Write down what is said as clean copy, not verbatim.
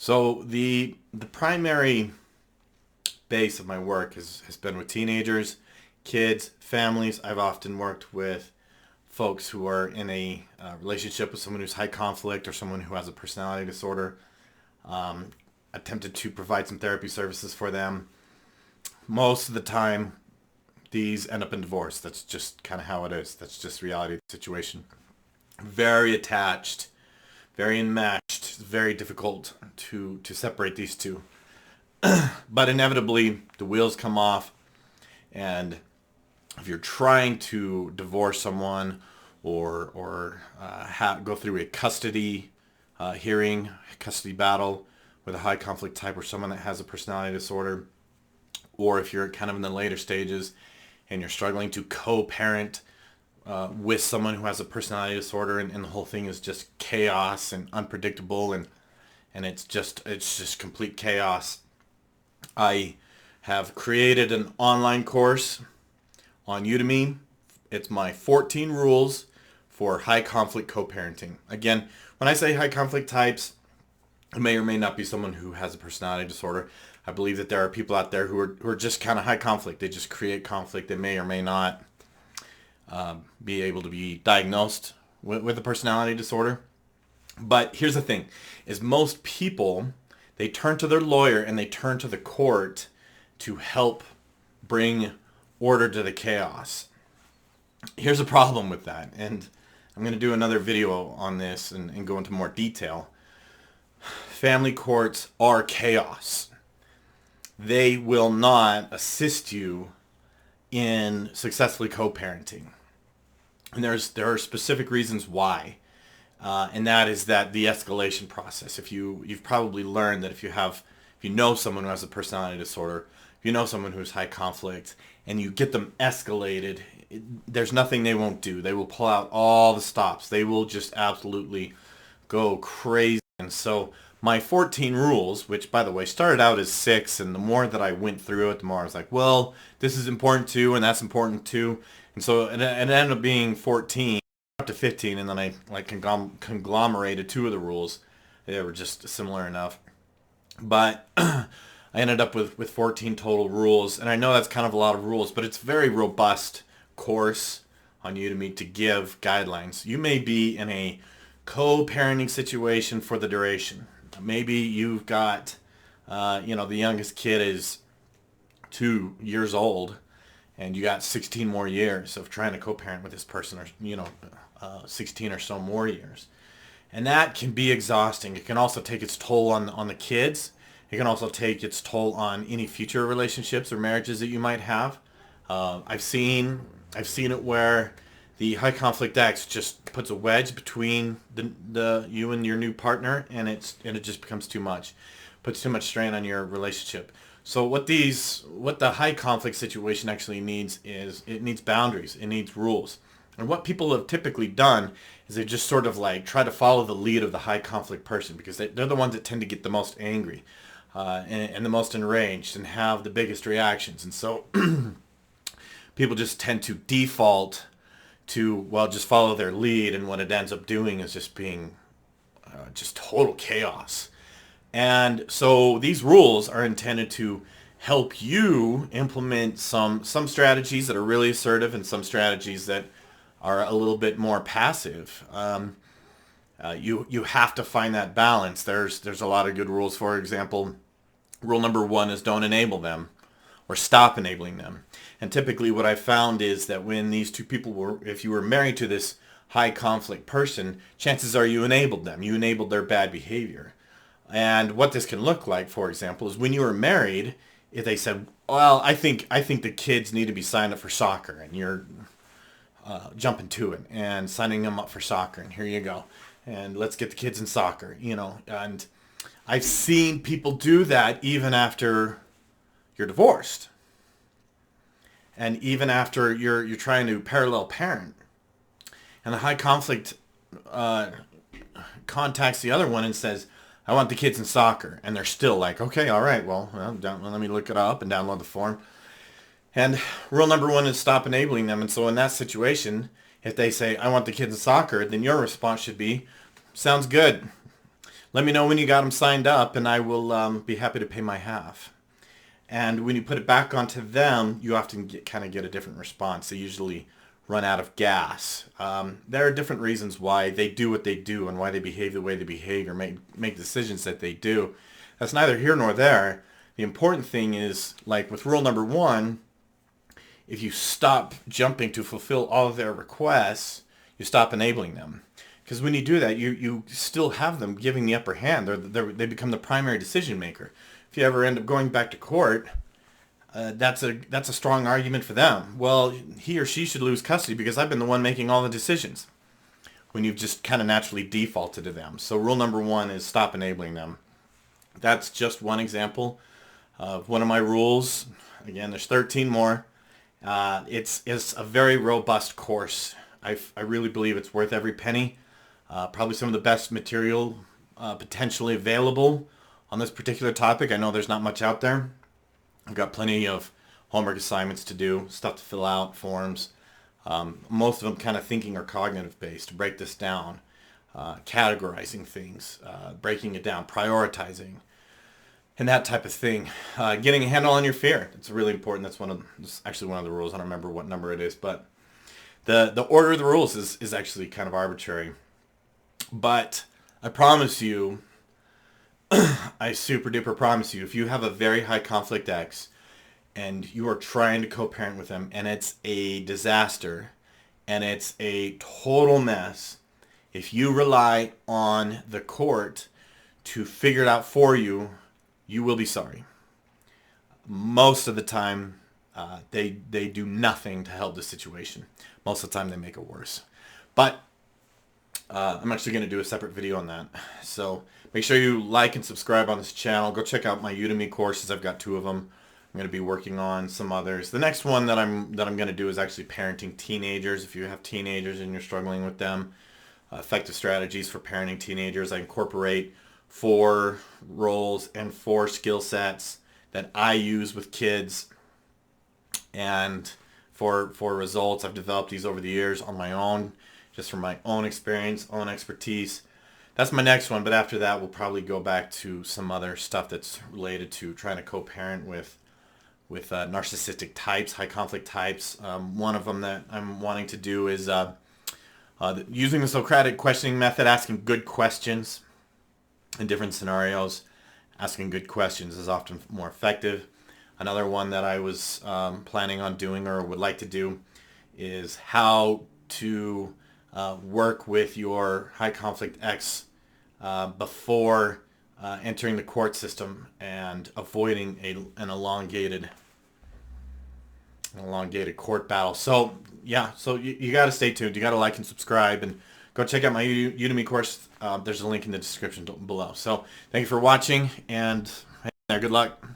So the primary base of my work has been with teenagers, kids, families. I've often worked with folks who are in a relationship with someone who's high conflict or someone who has a personality disorder. Um, Attempted to provide some therapy services for them. Most of the time, these end up in divorce. That's just kind of how it is. That's just reality of the situation. Very attached, very enmeshed. It's very difficult to separate these two. But inevitably, the wheels come off, and if you're trying to divorce someone or go through a custody hearing, custody battle with a high conflict type or someone that has a personality disorder, or if you're kind of in the later stages and you're struggling to co-parent with someone who has a personality disorder, and the whole thing is just chaos and unpredictable, and it's just complete chaos. I have created an online course on Udemy. It's my 14 rules for high conflict co-parenting. Again, when I say high conflict types, it may or may not be someone who has a personality disorder. I believe that there are people out there who are just kind of high conflict. They just create conflict. They may or may not be able to be diagnosed with a personality disorder. But here's the thing, is most people, they turn to their lawyer and they turn to the court to help bring order to the chaos. Here's a problem with that, and I'm going to do another video on this and go into more detail. Family courts are chaos. They will not assist you in successfully co-parenting. And there are specific reasons why. And that is that the escalation process. You've probably learned that if you know someone who has a personality disorder, if you know someone who's high conflict, and you get them escalated, there's nothing they won't do. They will pull out all the stops. They will just absolutely go crazy. And so my 14 rules, which by the way started out as 6, and the more that I went through it, the more I was like, well, this is important too, and that's important too. And so it ended up being 14 up to 15, and then I conglomerated 2 of the rules. They were just similar enough. But I ended up with 14 total rules, and I know that's kind of a lot of rules, but it's a very robust course on Udemy to give guidelines. You may be in a co-parenting situation for the duration. Maybe you've got, the youngest kid is 2 years old, and you got 16 more years of trying to co-parent with this person, or 16 or so more years. And that can be exhausting. It can also take its toll on the kids. It can also take its toll on any future relationships or marriages that you might have. I've seen it where the high conflict ex just puts a wedge between the you and your new partner, and it just becomes too much, puts too much strain on your relationship. So what the high conflict situation actually needs is, it needs boundaries, it needs rules. And what people have typically done is they just sort of like try to follow the lead of the high conflict person, because they're the ones that tend to get the most angry and the most enraged and have the biggest reactions. And so people just tend to default to, well, just follow their lead, and what it ends up doing is just being just total chaos. And so these rules are intended to help you implement some strategies that are really assertive, and some strategies that are a little bit more passive. You have to find that balance. There's a lot of good rules. For example, rule number 1 is don't enable them, or stop enabling them. And typically what I found is that when these two people if you were married to this high conflict person, chances are you enabled them. You enabled their bad behavior. And what this can look like, for example, is when you were married, if they said, well, I think the kids need to be signed up for soccer, and you're jumping to it and signing them up for soccer, and here you go, and let's get the kids in soccer, and I've seen people do that even after you're divorced, and even after you're trying to parallel parent, and the high conflict contacts the other one and says, I want the kids in soccer, and they're still like, okay, all right, well, let me look it up and download the form. And rule number 1 is stop enabling them. And so in that situation, if they say, I want the kids in soccer, then your response should be, sounds good. let me know when you got them signed up, and I will be happy to pay my half. And when you put it back onto them, you often kind of get a different response. They usually run out of gas. There are different reasons why they do what they do and why they behave the way they behave or make decisions that they do. That's neither here nor there. The important thing is, like with rule number 1, if you stop jumping to fulfill all of their requests, you stop enabling them. Because when you do that, you still have them giving the upper hand. They become the primary decision maker. If you ever end up going back to court, that's a strong argument for them. Well, he or she should lose custody because I've been the one making all the decisions, when you've just kind of naturally defaulted to them. So rule number 1 is stop enabling them. That's just one example of one of my rules. Again, there's 13 more. It's a very robust course. I really believe it's worth every penny. Probably some of the best material potentially available on this particular topic. I know there's not much out there. I've got plenty of homework assignments to do, stuff to fill out, forms. Most of them kind of thinking or cognitive based, to break this down, categorizing things, breaking it down, prioritizing, and that type of thing. Getting a handle on your fear. It's really important. That's actually one of the rules. I don't remember what number it is, but the order of the rules is actually kind of arbitrary. But I promise you, I super duper promise you, if you have a very high conflict ex and you are trying to co-parent with them and it's a disaster and it's a total mess, if you rely on the court to figure it out for you, you will be sorry. Most of the time, they do nothing to help the situation. Most of the time, they make it worse. But I'm actually going to do a separate video on that. So make sure you like and subscribe on this channel. Go check out my Udemy courses. I've got 2 of them. I'm going to be working on some others. The next one that I'm going to do is actually parenting teenagers. If you have teenagers and you're struggling with them, effective strategies for parenting teenagers. I incorporate 4 roles and 4 skill sets that I use with kids, and for results. I've developed these over the years on my own, just from my own experience, own expertise. That's my next one, but after that we'll probably go back to some other stuff that's related to trying to co-parent with narcissistic types, high conflict types. One of them that I'm wanting to do is using the Socratic questioning method, asking good questions in different scenarios. Asking good questions is often more effective. Another one that I was planning on doing or would like to do is how to work with your high conflict ex before entering the court system and avoiding an elongated court battle. So yeah, so you got to stay tuned. You got to like and subscribe and go check out my Udemy course. There's a link in the description below. So thank you for watching, and good luck.